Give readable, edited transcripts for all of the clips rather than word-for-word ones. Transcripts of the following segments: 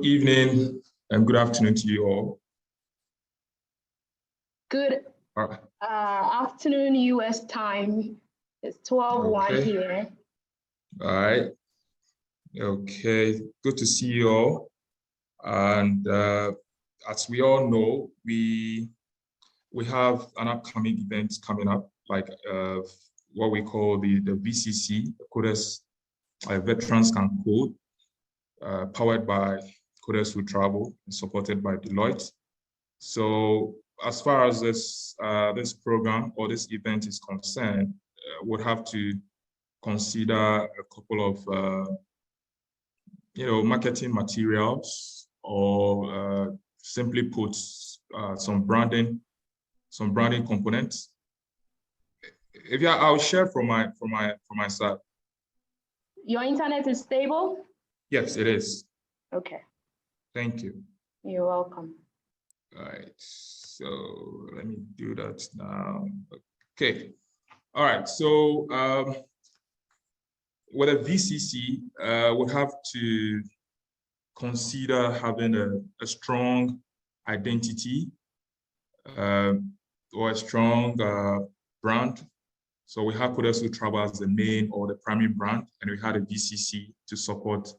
Good evening and good afternoon to you all. Good afternoon, US time. It's 12:01 here. All right. Okay, good to see you all. And as we all know, we have an upcoming event coming up, like what we call the VCC, the Coders Veterans Can Code, powered by Coders Who Travel, and supported by Deloitte. So as far as this program or this event is concerned, we'll have to consider a couple of marketing materials, or simply put, some branding components. I'll share from my side. Your internet is stable? Yes, it is. Okay. Thank you. You're welcome. All right. So let me do that now. Okay. All right. So with a VCC, we'll have to consider having a strong identity or a strong brand. So we have Coders Who Travel as the main or the primary brand, and we had a VCC to support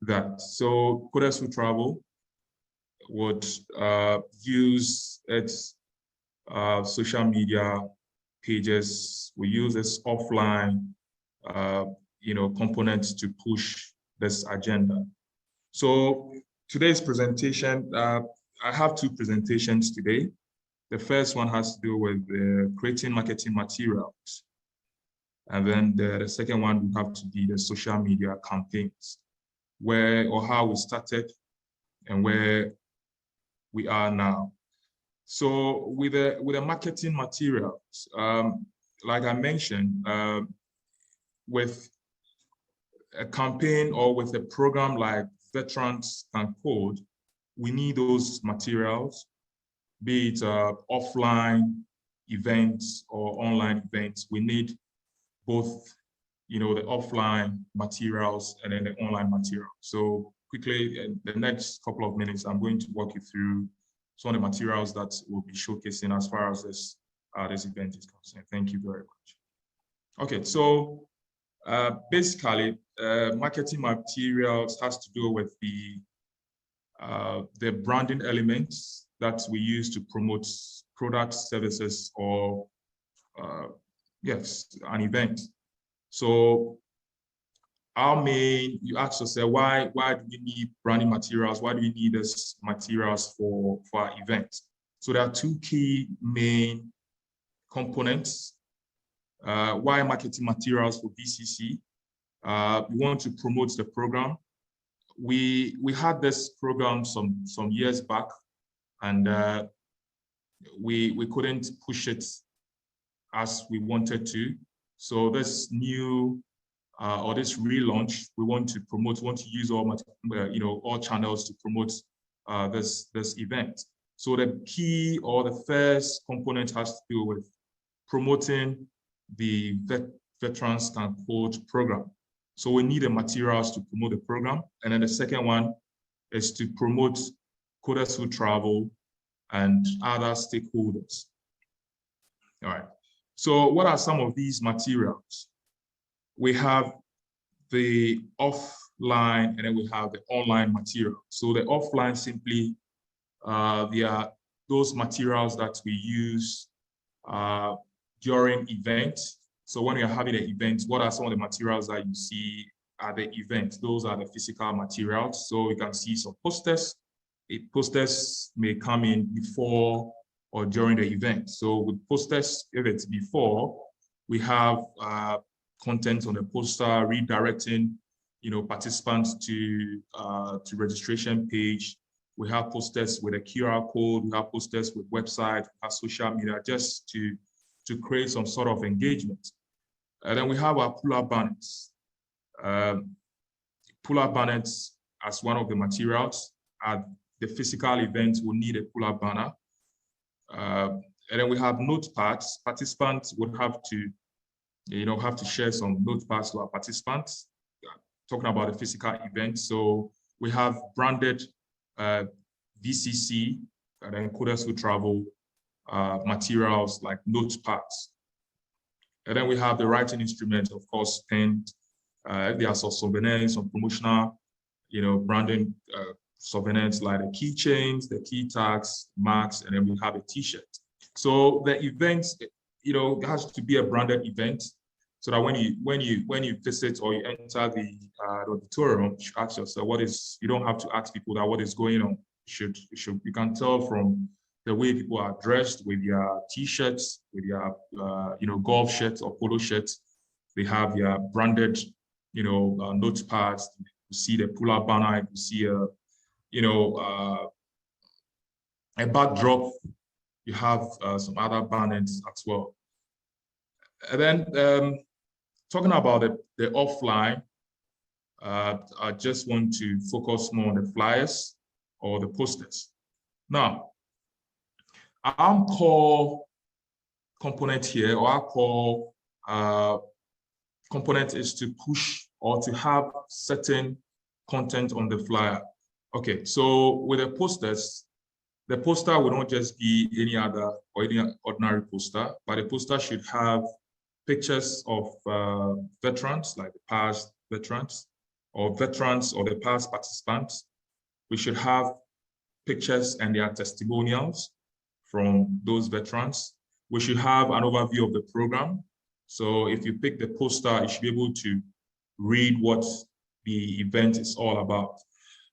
that. So Coders Who Travel would use its social media pages. We use its offline components to push this agenda. So today's presentation, I have two presentations today. The first one has to do with creating marketing materials. And then the second one will have to be the social media campaigns, how we started and where we are now. So with the marketing materials, like I mentioned, with a campaign or with a program like Veterans Can Code, we need those materials, be it offline events or online events. We need both, the offline materials and then the online material. So quickly, in the next couple of minutes, I'm going to walk you through some of the materials that we'll be showcasing as far as this event is concerned. Thank you very much. Okay, so basically, marketing materials has to do with the branding elements that we use to promote products, services, or an event. So you ask yourself, why do we need branding materials? Why do we need these materials for our event? So there are two key main components. Why marketing materials for VCC? We want to promote the program. We had this program some years back, and we couldn't push it as we wanted to. So this new or this relaunch, we want to use all channels to promote this event. So the key or the first component has to do with promoting the Veterans Can Code program. So we need the materials to promote the program. And then the second one is to promote Coders Who Travel and other stakeholders. All right. So what are some of these materials? We have the offline and then we have the online material. So the offline simply, they are those materials that we use during events. So when you're having an event, what are some of the materials that you see at the event? Those are the physical materials. So you can see some posters. The posters may come in before or during the event. So with posters, if it's before, we have content on the poster redirecting, participants to registration page. We have posters with a QR code. We have posters with website, we have social media, just to create some sort of engagement. And then we have our pull-up banners. Pull-up banners as one of the materials. At the physical event, we'll need a pull-up banner. And then we have notepads. Participants would have to share some notepads to our participants, talking about the physical event. So we have branded VCC, and then Coders Who Travel materials like notepads. And then we have the writing instruments, of course, pen. There are some souvenirs, some promotional, branding souvenirs like the keychains, the key tags, marks, and then we have a T-shirt. So the event, it has to be a branded event, so that when you visit or you enter the auditorium, you should ask yourself you don't have to ask people that what is going on. You can tell from the way people are dressed with their T-shirts, with their golf shirts or polo shirts. They have their branded notepads. You see the pull-up banner. You see a backdrop. You have some other banners as well. And then talking about the offline, I just want to focus more on the flyers or the posters. Now, our core component here, or our core component is to push or to have certain content on the flyer. Okay, so with the posters, the poster will not just be any other or any ordinary poster, but the poster should have pictures of veterans, like the past veterans, or the past participants. We should have pictures and their testimonials from those veterans. We should have an overview of the program. So if you pick the poster, you should be able to read what the event is all about.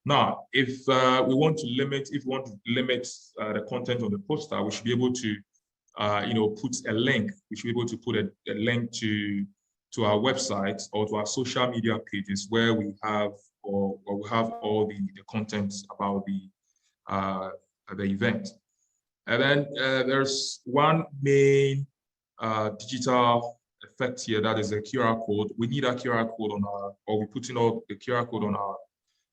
Now, if we want to limit the content of the poster, we should be able to put a link. We should be able to put a link to our website or to our social media pages where we have all the content about the event. And then there's one main digital effect here, that is a QR code. We need a QR code we're putting all the QR code on our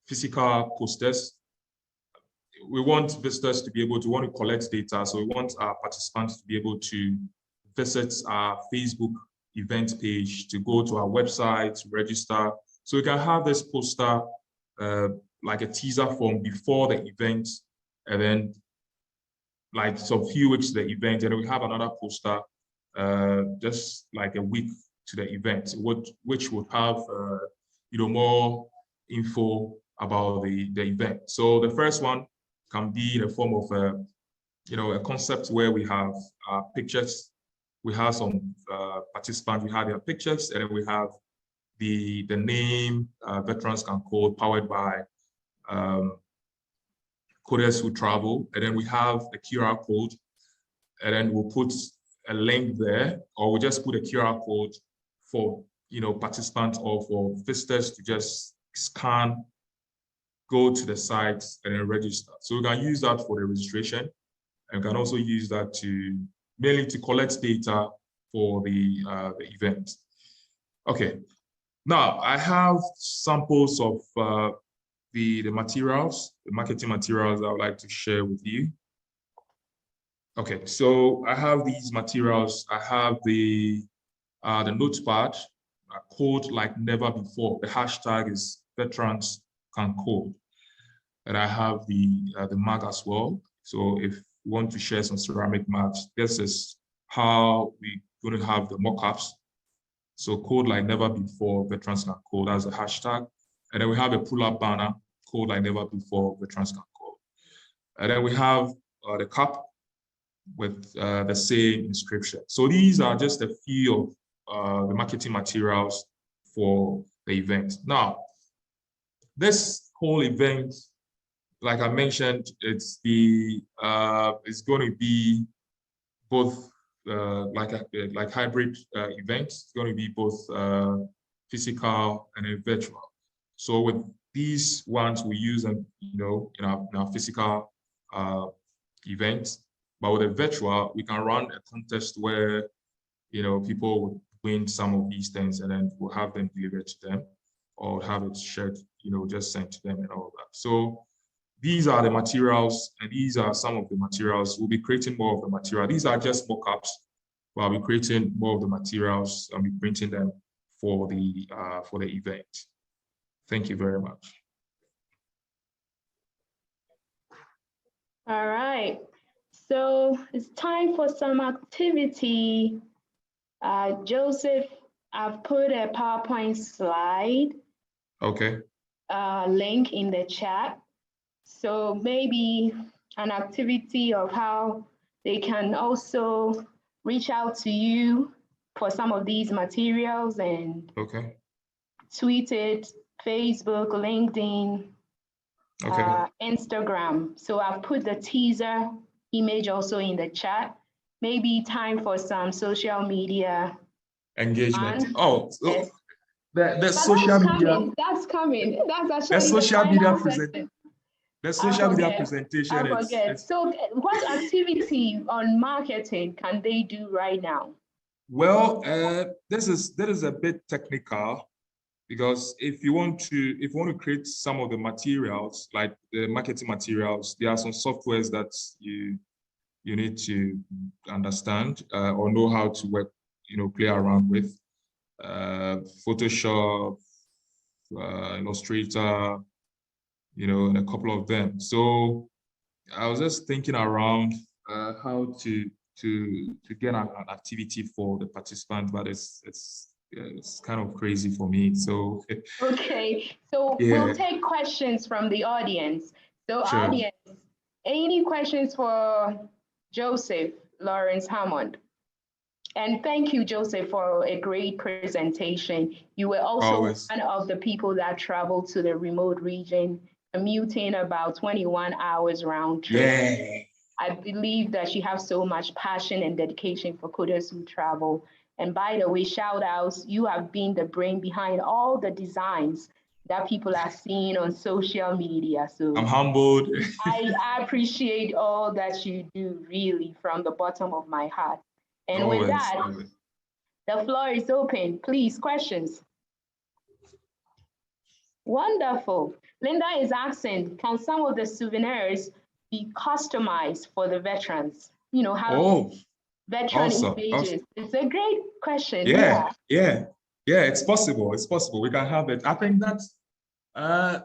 physical posters. We want visitors to be able to want to collect data. So we want our participants to be able to visit our Facebook event page, to go to our website, to register. So we can have this poster like a teaser form before the event, and then like some few weeks to the event, and then we have another poster just like a week to the event, which would have more info about the event. So the first one can be in the form of a concept where we have pictures. We have some participants, we have their pictures, and then we have the name Veterans Can Code, powered by Coders Who Travel. And then we have a QR code, and then we'll put a link there, or we'll just put a QR code for participants or for visitors to just scan, go to the site, and then register. So we can use that for the registration, and we can also use that mainly to collect data for the event. Okay, now I have samples of the materials, the marketing materials I would like to share with you. Okay, so I have these materials. I have the notepad, code like never before. The hashtag is Veterans Can Code. And I have the mug as well. So if you want to share some ceramic mugs, this is how we're going to have the mock-ups. So code like never before, Veterans Can Code as a hashtag. And then we have a pull-up banner, code like never before, Veterans Can Code. And then we have the cup with the same inscription. So these are just a few of the marketing materials for the event. Now, this whole event, like I mentioned, it's going to be both like hybrid events. It's going to be both physical and virtual. So with these ones, we use them, in our physical events. But with a virtual, we can run a contest where people would win some of these things, and then we'll have them delivered to them, or have it shared, just sent to them and all that. So these are the materials, and these are some of the materials. We'll be creating more of the material. These are just mock-ups, but I'll be creating more of the materials and be printing them for the event. Thank you very much. All right. So it's time for some activity. Joseph, I've put a PowerPoint slide Okay. link in the chat. So maybe an activity of how they can also reach out to you for some of these materials and Okay. tweet it, Facebook, LinkedIn, Okay. Instagram. So I've put the teaser image also in the chat. Maybe time for some social media. Engagement. And Oh, so yes, the but social that's media, coming. That's coming. That's the actually the social media final present, section. the I social media forget. presentation. I forget. It's So, what activity on marketing can they do right now? well, this is a bit technical because if you want to create some of the materials, like the marketing materials, there are some softwares that you need to understand or know how to work, play around with. Photoshop, Illustrator, and a couple of them. So I was just thinking around how to get an activity for the participant, but it's kind of crazy for me. So Okay, so yeah, we'll take questions from the audience. So, sure. audience, any questions for Joseph Lawrence Hammond? And thank you, Joseph, for a great presentation. You were also Always. one of the people that traveled to the remote region, commuting about 21 hours round trip. Yeah. I believe that you have so much passion and dedication for coders who travel. And by the way, shout outs, you have been the brain behind all the designs that people are seeing on social media. So I'm humbled. I appreciate all that you do, really, from the bottom of my heart. And with Always, that, always. the floor is open. Please, questions. Wonderful. Linda is asking, can some of the souvenirs be customized for the veterans? Have Oh, veteran awesome. images. It's a great question. Yeah, Yeah. yeah, yeah. It's possible. It's possible. We can have it. I think that's yeah.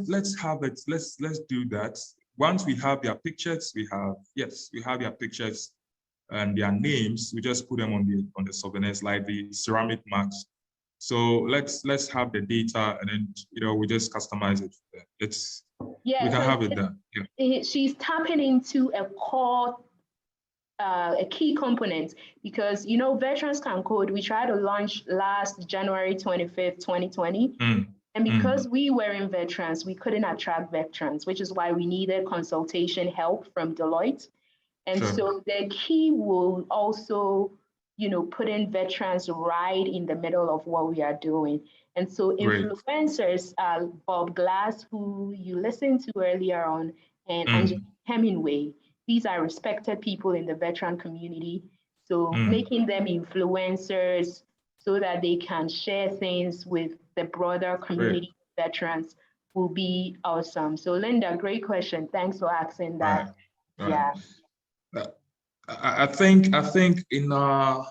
Let's have it. Let's do that. Once we have their pictures, we have their pictures and their names. We just put them on the souvenirs like the ceramic marks. So let's have the data and then we just customize it. We can have it done. Yeah. She's tapping into a core a key component because Veterans Can Code, we tried to launch last January 25th, 2020. And because we were in veterans, we couldn't attract veterans, which is why we needed consultation help from Deloitte. And so the key will also, put in veterans right in the middle of what we are doing. And so influencers, Bob Glass, who you listened to earlier on, and Angela Hemingway, these are respected people in the veteran community. So making them influencers so that they can share things with the broader community of veterans will be awesome. So Linda, great question. Thanks for asking that. Right. Yeah. I think in our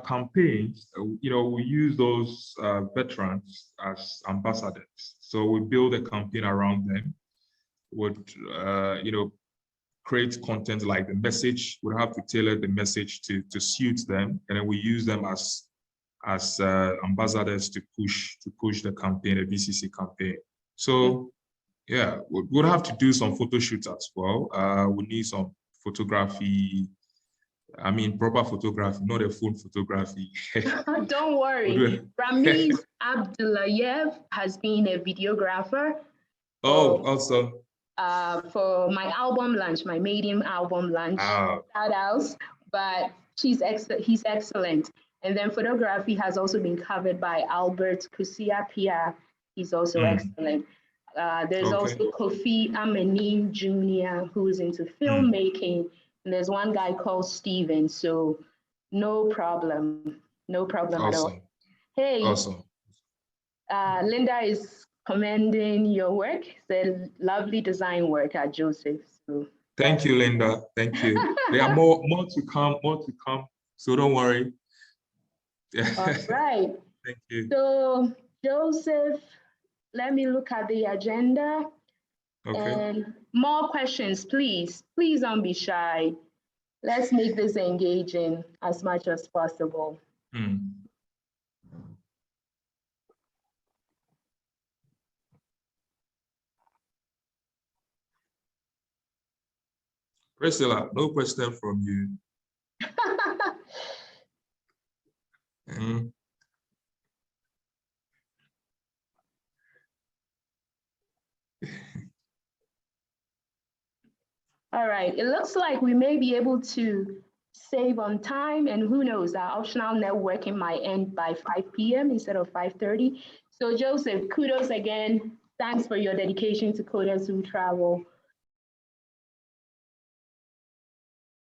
campaign, we use those veterans as ambassadors. So we build a campaign around them. Would create content like the message. We have to tailor the message to suit them, and then we use them as ambassadors to push the campaign, the VCC campaign. So yeah, we'll have to do some photo shoots as well. We need some photography. I mean, proper photography, not a phone photography. Don't worry. Ramiz Abdullayev has been a videographer. Oh, awesome. For my album launch, my maiden album launch, shout outs, but he's excellent. And then photography has also been covered by Albert Kusia Pia. He's also excellent. There's also Kofi Amenim Jr., who's into filmmaking. And there's one guy called Steven. So no problem at all. Hey, awesome. Linda is commending your work. It's a lovely design work at Joseph. So thank you, Linda. Thank you. There are more to come, So don't worry. All right. Thank you. So Joseph, let me look at the agenda. Okay. And more questions, please. Please don't be shy. Let's make this engaging as much as possible. Priscilla, no question from you. All right, it looks like we may be able to save on time, and who knows, our optional networking might end by 5 p.m. instead of 5:30. So Joseph, kudos again. Thanks for your dedication to Coders Who Travel.